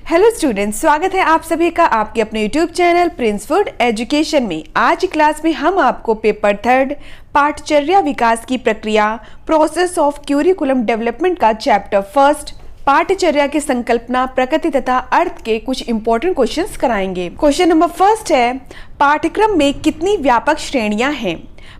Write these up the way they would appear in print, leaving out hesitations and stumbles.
Hello students, स्वागत है आप सभी का आपके अपने YouTube channel Prince food education में। आज की क्लास में हम आपको पेपर 3 पाठचर्या विकास की प्रक्रिया प्रोसेस ऑफ क्यूरिकुलम डेवलपमेंट का चैप्टर 1 पाठचर्या की संकल्पना, प्रकृति तथा अर्थ के कुछ इंपॉर्टेंट क्वेश्चंस कराएंगे। क्वेश्चन नंबर 1 है, पाठ्यक्रम में कितनी व्यापक श्रेणियां हैं?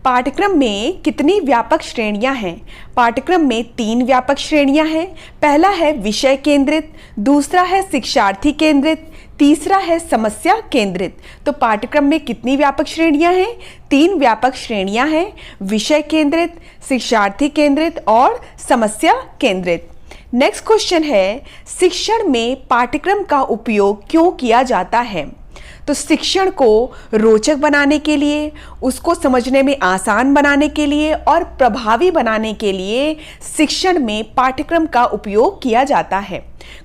पाठ्यक्रम में कितनी व्यापक श्रेणियां हैं? पाठ्यक्रम में 3 व्यापक श्रेणियां हैं। पहला है विषय केंद्रित, दूसरा है शिक्षार्थी केंद्रित, तीसरा है समस्या केंद्रित। तो पाठ्यक्रम में कितनी व्यापक श्रेणियां हैं? 3 व्यापक श्रेणियां हैं, विषय केंद्रित, शिक्षार्थी केंद्रित और समस्या केंद्रित। नेक्स्ट क्वेश्चन है, शिक्षण में पाठ्यक्रम का उपयोग क्यों किया जाता है? तो शिक्षण को रोचक बनाने के लिए, उसको समझने में आसान बनाने के लिए और प्रभावी बनाने के लिए शिक्षण में पाठ्यक्रम का उपयोग किया जाता है।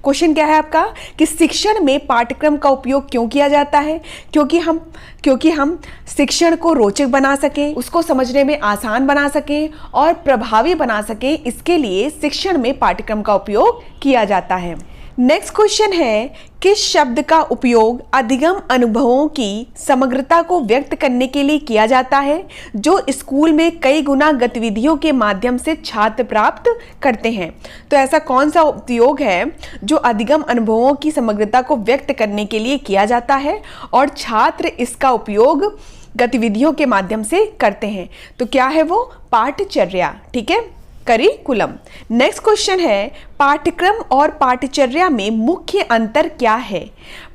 क्वेश्चन क्या है आपका कि शिक्षण में पाठ्यक्रम का उपयोग क्यों किया जाता है? क्योंकि हम शिक्षण को रोचक बना सकें, उसको समझने में आसान बना सकें और प्रभावी बना सकें, इसके लिए शिक्षण में पाठ्यक्रम का उपयोग किया जाता है। नेक्स्ट क्वेश्चन है, किस शब्द का उपयोग अधिगम अनुभवों की समग्रता को व्यक्त करने के लिए किया जाता है जो स्कूल में कई गुना गतिविधियों के माध्यम से छात्र प्राप्त करते हैं? तो ऐसा कौन सा उपयोग है जो अधिगम अनुभवों की समग्रता को व्यक्त करने के लिए किया जाता है और छात्र इसका उपयोग गतिविधियों के माध्यम से करते हैं? तो क्या है वो? पाठचर्या। ठीक है, करिकुलम। नेक्स्ट क्वेश्चन है, पाठ्यक्रम और पाठचर्या में मुख्य अंतर क्या है?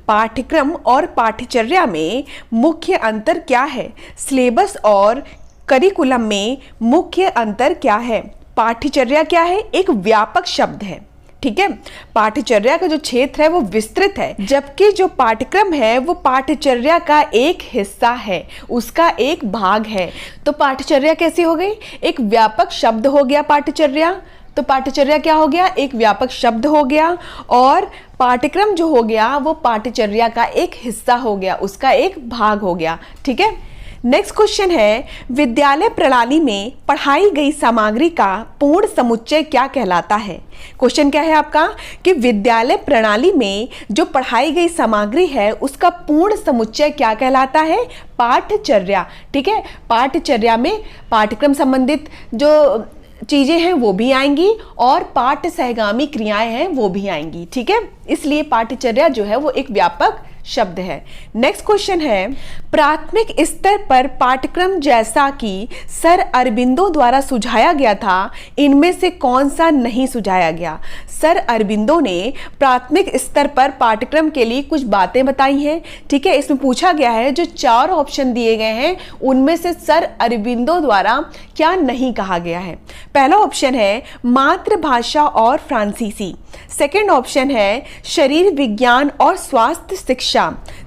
पाठ्यक्रम और पाठचर्या में मुख्य अंतर क्या है? सिलेबस और करिकुलम में मुख्य अंतर क्या है? पाठचर्या क्या है? एक व्यापक शब्द है। ठीक है, पाठचर्या का जो क्षेत्र है वो विस्तृत है, जबकि जो पाठ्यक्रम है वो पाठचर्या का एक हिस्सा है, उसका एक भाग है। तो पाठचर्या कैसी हो गई? एक व्यापक शब्द हो गया पाठचर्या। तो पाठचर्या क्या हो गया? एक व्यापक शब्द हो गया और पाठ्यक्रम जो हो गया वो पाठचर्या का एक हिस्सा हो गया, उसका एक भाग हो गया। ठीक है। नेक्स्ट क्वेश्चन है, विद्यालय प्रणाली में पढ़ाई गई सामग्री का पूर्ण समुच्चय क्या कहलाता है? क्वेश्चन क्या है आपका कि विद्यालय प्रणाली में जो पढ़ाई गई सामग्री है उसका पूर्ण समुच्चय क्या कहलाता है? पाठचर्या। ठीक है, पाठचर्या में पाठ्यक्रम संबंधित जो चीजें हैं वो भी आएंगी और पाठ्य सहगामी क्रियाएं हैं वो भी आएंगी। ठीक है, इसलिए पाठचर्या जो है वो एक व्यापक शब्द है। नेक्स्ट क्वेश्चन है, प्राथमिक स्तर पर पाठ्यक्रम जैसा कि सर अरबिंदो द्वारा सुझाया गया था, इनमें से कौन सा नहीं सुझाया गया? सर अरबिंदो ने प्राथमिक स्तर पर पाठ्यक्रम के लिए कुछ बातें बताई हैं। ठीक है, इसमें पूछा गया है जो 4 ऑप्शन दिए गए हैं उनमें से सर अरबिंदो द्वारा क्या नहीं कहा गया है? पहला ऑप्शन है मातृभाषा और फ्रांसीसी, सेकंड ऑप्शन है शरीर विज्ञान और स्वास्थ्य शिक्षा,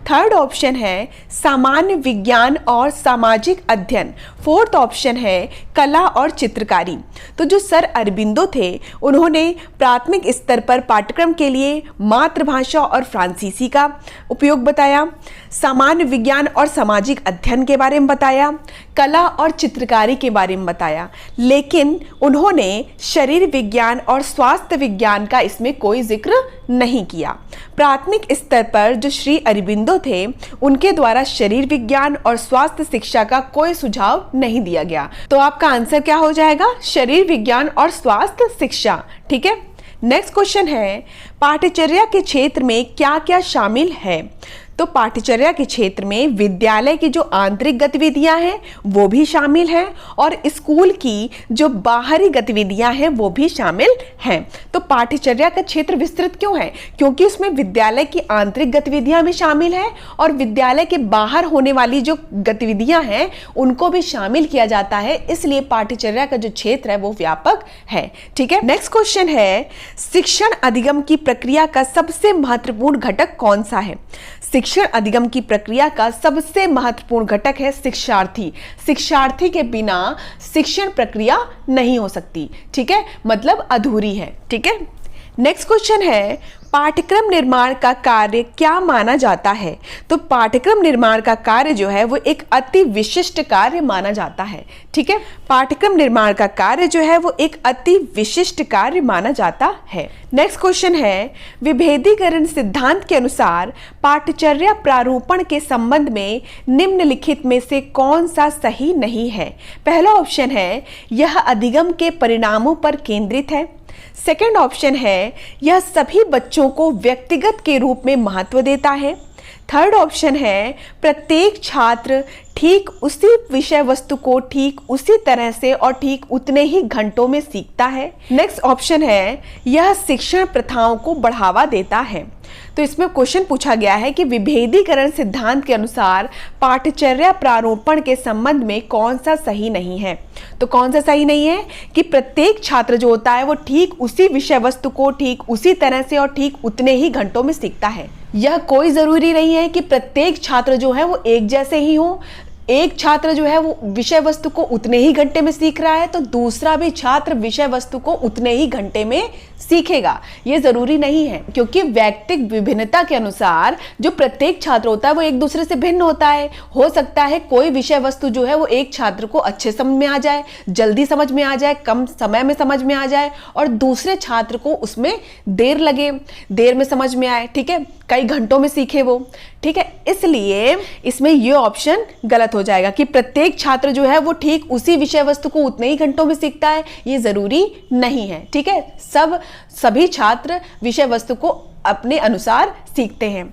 थर्ड ऑप्शन है सामान्य विज्ञान और सामाजिक अध्ययन, फोर्थ ऑप्शन है कला और चित्रकारी। तो जो सर अरबिंदो थे उन्होंने प्राथमिक स्तर पर पाठ्यक्रम के लिए मातृभाषा और फ्रांसीसी का उपयोग बताया, सामान्य विज्ञान और सामाजिक अध्ययन के बारे में बताया, कला और चित्रकारी के बारे में बताया, लेकिन उन्होंने शरीर विज्ञान और स्वास्थ्य विज्ञान का इसमें कोई जिक्र नहीं किया। प्राथमिक स्तर पर जो श्री अरबिंदो थे उनके द्वारा शरीर विज्ञान और स्वास्थ्य शिक्षा का कोई सुझाव नहीं दिया गया। तो आपका आंसर क्या हो जाएगा? शरीर विज्ञान और स्वास्थ्य शिक्षा। ठीक है। नेक्स्ट क्वेश्चन है, पाठचर्या के क्षेत्र में क्या क्या शामिल है? तो पाठचर्या के क्षेत्र में विद्यालय की जो आंतरिक गतिविधियां हैं वो भी शामिल हैं और स्कूल की जो बाहरी गतिविधियां हैं वो भी शामिल हैं। तो पाठचर्या का क्षेत्र विस्तृत क्यों है? क्योंकि उसमें विद्यालय की आंतरिक गतिविधियां भी शामिल हैं और विद्यालय के बाहर होने वाली जो गतिविधियां हैं उनको भी शामिल किया जाता है, इसलिए पाठचर्या का जो क्षेत्र है वो व्यापक है। ठीक है। नेक्स्ट क्वेश्चन है, शिक्षण अधिगम की प्रक्रिया का सबसे महत्वपूर्ण घटक कौन सा है? शिक्षण अधिगम की प्रक्रिया का सबसे महत्वपूर्ण घटक है शिक्षार्थी। शिक्षार्थी के बिना शिक्षण प्रक्रिया नहीं हो सकती। ठीक है, मतलब अधूरी है। ठीक है। नेक्स्ट क्वेश्चन है, पाठ्यक्रम निर्माण का कार्य क्या माना जाता है? तो पाठ्यक्रम निर्माण का कार्य जो है वो एक अति विशिष्ट कार्य माना जाता है। ठीक है, पाठ्यक्रम निर्माण का कार्य जो है वो एक अति विशिष्ट कार्य माना जाता है। नेक्स्ट क्वेश्चन है, विभेदीकरण सिद्धांत के अनुसार पाठ्यचर्या प्रारूपण के संबंध में निम्नलिखित में से कौन सा सही नहीं है? पहला ऑप्शन है, यह अधिगम के परिणामों पर केंद्रित है। सेकेंड ऑप्शन है, यह सभी बच्चों को व्यक्तिगत के रूप में महत्व देता है। थर्ड ऑप्शन है, प्रत्येक छात्र ठीक उसी विषय वस्तु को ठीक उसी तरह से और ठीक उतने ही घंटों में सीखता है। नेक्स्ट ऑप्शन है, यह शिक्षण प्रथाओं को बढ़ावा देता है। तो इसमें क्वेश्चन पूछा गया है कि विभेदीकरण सिद्धांत के अनुसार पाठ्यचर्या प्रारूपण के संबंध में कौन सा सही नहीं है? तो कौन सा सही नहीं है कि प्रत्येक छात्र जो होता है वो ठीक उसी विषय वस्तु को ठीक उसी तरह से और ठीक उतने ही घंटों में सीखता है। यह कोई जरूरी नहीं है कि प्रत्येक छात्र जो है वो एक जैसे ही हो। एक छात्र जो है वो विषय वस्तु को उतने ही घंटे में सीख रहा है तो दूसरा भी छात्र विषय वस्तु को उतने ही घंटे में सीखेगा, ये जरूरी नहीं है, क्योंकि वैयक्तिक विभिन्नता के अनुसार जो प्रत्येक छात्र होता है वो एक दूसरे से भिन्न होता है। हो सकता है कोई विषय वस्तु जो है वो एक छात्र को अच्छे समझ में आ जाए, जल्दी समझ में आ जाए, कम समय में समझ में आ जाए, और दूसरे छात्र को उसमें देर लगे, देर में समझ में आए। ठीक है, कई घंटों में सीखे वो। ठीक है, इसलिए इसमें ये ऑप्शन गलत हो जाएगा कि प्रत्येक छात्र जो है वो ठीक उसी विषय वस्तु को उतने ही घंटों में सीखता है, ये जरूरी नहीं है। ठीक है, सभी छात्र विषय वस्तु को अपने अनुसार सीखते हैं।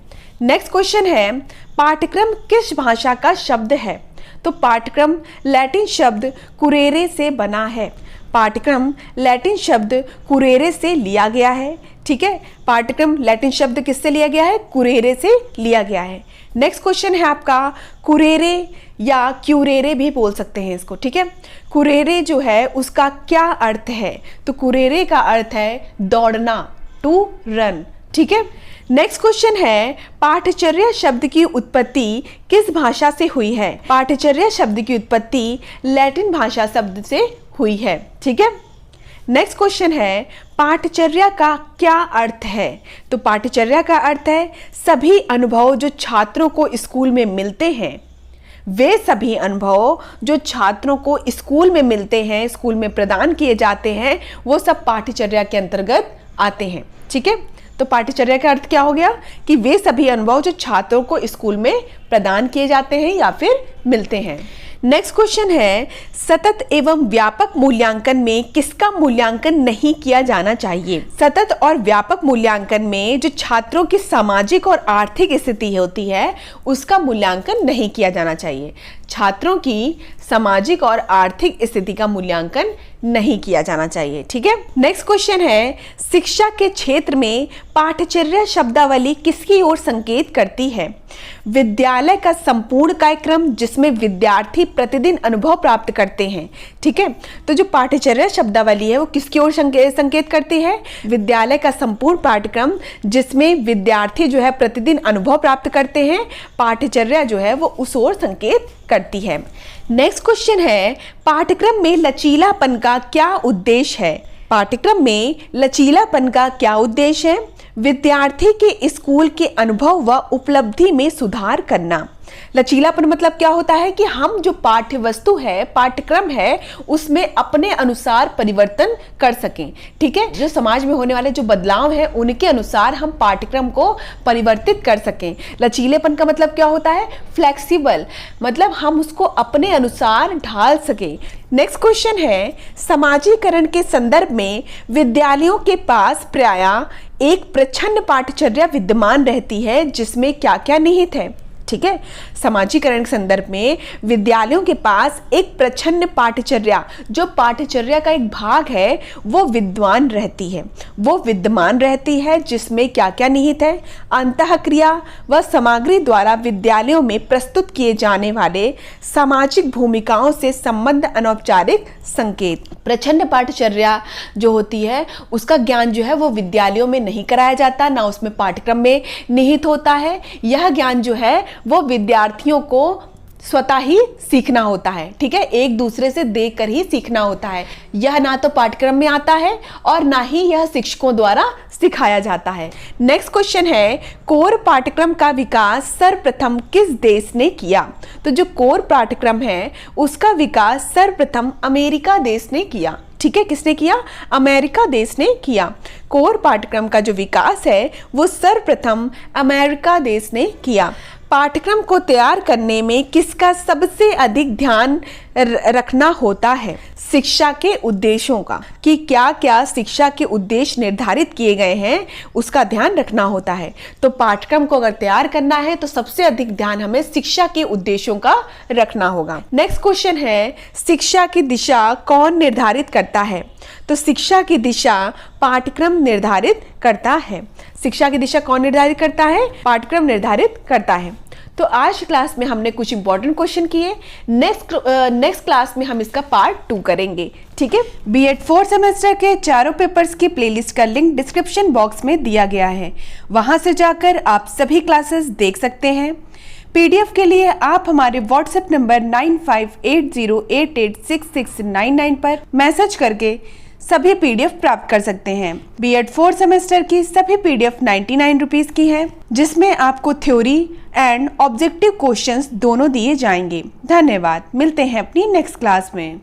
नेक्स्ट क्वेश्चन है, पाठ्यक्रम किस भाषा का शब्द है? तो पाठ्यक्रम लैटिन शब्द कुरेरे से बना है। पाठ्यक्रम लैटिन शब्द कुरेरे से लिया गया है। ठीक है, पाठ्यक्रम लैटिन शब्द किससे लिया गया है? कुरेरे से लिया गया है। नेक्स्ट क्वेश्चन है आपका, कुरेरे या क्यूरेरे भी बोल सकते हैं इसको। ठीक है, कुरेरे जो है उसका क्या अर्थ है? तो कुरेरे का अर्थ है दौड़ना, टू रन। ठीक है, नेक्स्ट क्वेश्चन है, पाठ्यचर्या शब्द की उत्पत्ति किस भाषा से हुई है? पाठ्यचर्या शब्द की उत्पत्ति लैटिन भाषा शब्द से हुई है। ठीक है, नेक्स्ट क्वेश्चन है, पाठ्यचर्या का क्या अर्थ है? तो पाठ्यचर्या का अर्थ है सभी अनुभव जो छात्रों को स्कूल में मिलते हैं, वे सभी अनुभव जो छात्रों को स्कूल में मिलते हैं, स्कूल में प्रदान किए जाते हैं, वो सब पाठ्यचर्या के अंतर्गत आते हैं। ठीक है, तो पाठ्यचर्या का अर्थ क्या हो गया कि वे सभी अनुभव जो छात्रों को स्कूल में प्रदान किए जाते हैं या फिर मिलते हैं। नेक्स्ट क्वेश्चन है, सतत एवं व्यापक मूल्यांकन में किसका मूल्यांकन नहीं किया जाना चाहिए? सतत और व्यापक मूल्यांकन में जो छात्रों की सामाजिक और आर्थिक स्थिति होती है उसका मूल्यांकन नहीं किया जाना चाहिए। छात्रों की सामाजिक और आर्थिक स्थिति का मूल्यांकन नहीं किया जाना चाहिए। ठीक है, नेक्स्ट क्वेश्चन है, शिक्षा के क्षेत्र में पाठ्यचर्या शब्दावली किसकी ओर संकेत करती है? विद्यालय का संपूर्ण कार्यक्रम जिसमें विद्यार्थी प्रतिदिन अनुभव प्राप्त करते हैं। ठीक है, तो जो पाठ्यचर्या शब्दावली है वो किसकी ओर संकेत करती है? विद्यालय का संपूर्ण पाठ्यक्रम जिसमें विद्यार्थी जो है प्रतिदिन अनुभव प्राप्त करते हैं, पाठ्यचर्या जो है वो उस ओर संकेत करती है। नेक्स्ट क्वेश्चन है, पाठ्यक्रम में लचीलापन का क्या उद्देश्य है? पाठ्यक्रम में लचीलापन का क्या उद्देश्य है? विद्यार्थी के स्कूल के अनुभव व उपलब्धि में सुधार करना। लचीलापन मतलब क्या होता है कि हम जो पाठ्य वस्तु है, पाठ्यक्रम है, उसमें अपने अनुसार परिवर्तन कर सकें। ठीक है, जो समाज में होने वाले जो बदलाव हैं उनके अनुसार हम पाठ्यक्रम को परिवर्तित कर सकें। लचीलेपन का मतलब क्या होता है? फ्लेक्सिबल, मतलब हम उसको अपने अनुसार ढाल सकें। नेक्स्ट क्वेश्चन है, समाजीकरण के संदर्भ में विद्यालयों के पास प्रायः एक प्रच्छन्न पाठ्यचर्या विद्यमान रहती है जिसमें क्या क्या निहित है? ठीक है, समाजीकरण के संदर्भ में विद्यालयों के पास एक प्रच्छन्न पाठ्यचर्या, जो पाठ्यचर्या का एक भाग है, वो विद्यमान रहती है जिसमें क्या क्या निहित है? अंतःक्रिया व सामग्री द्वारा विद्यालयों में प्रस्तुत किए जाने वाले सामाजिक भूमिकाओं से संबंध अनौपचारिक संकेत। प्रच्छन्न पाठ्यचर्या जो होती है उसका ज्ञान जो है वो विद्यालयों में नहीं कराया जाता, ना उसमें पाठ्यक्रम में निहित होता है। यह ज्ञान जो है वो विद्यार्थियों को स्वतः ही सीखना होता है, ठीक है, एक दूसरे से देखकर ही सीखना होता है। यह ना तो पाठ्यक्रम में आता है और ना ही यह शिक्षकों द्वारा सिखाया जाता है। नेक्स्ट क्वेश्चन है, कोर पाठ्यक्रम का विकास सर्वप्रथम किस देश ने किया? तो जो कोर पाठ्यक्रम है उसका विकास सर्वप्रथम अमेरिका देश ने किया, ठीक है, किसने किया? अमेरिका देश ने किया। कोर पाठ्यक्रम का जो विकास है वो सर्वप्रथम अमेरिका देश ने किया। पाठ्यक्रम को तैयार करने में किसका सबसे अधिक ध्यान रखना होता है? शिक्षा के उद्देश्यों का, कि क्या क्या शिक्षा के उद्देश्य निर्धारित किए गए हैं उसका ध्यान रखना होता है। तो पाठ्यक्रम को अगर तैयार करना है तो सबसे अधिक ध्यान हमें शिक्षा के उद्देश्यों का रखना होगा। नेक्स्ट क्वेश्चन है, शिक्षा की दिशा कौन निर्धारित करता है? तो शिक्षा की दिशा पाठ्यक्रम निर्धारित करता है। शिक्षा की दिशा कौन निर्धारित करता है? पाठ्यक्रम निर्धारित करता है। तो आज क्लास में हमने कुछ इंपॉर्टेंट क्वेश्चन किए। नेक्स्ट क्लास में हम इसका पार्ट 2 करेंगे, ठीक है। बीएड 4 सेमेस्टर के चारों पेपर्स की प्लेलिस्ट का लिंक डिस्क्रिप्शन बॉक्स में दिया गया है, वहां से जाकर आप सभी क्लासेस देख सकते हैं। पीडीएफ के लिए आप हमारे व्हाट्सएप नंबर 9580886699 पर मैसेज करके सभी पीडीएफ प्राप्त कर सकते हैं। बीएड 4 सेमेस्टर की सभी पीडीएफ 99 रुपीज़ की है, जिसमें आपको थ्योरी एंड ऑब्जेक्टिव क्वेश्चंस दोनों दिए जाएंगे। धन्यवाद, मिलते हैं अपनी नेक्स्ट क्लास में।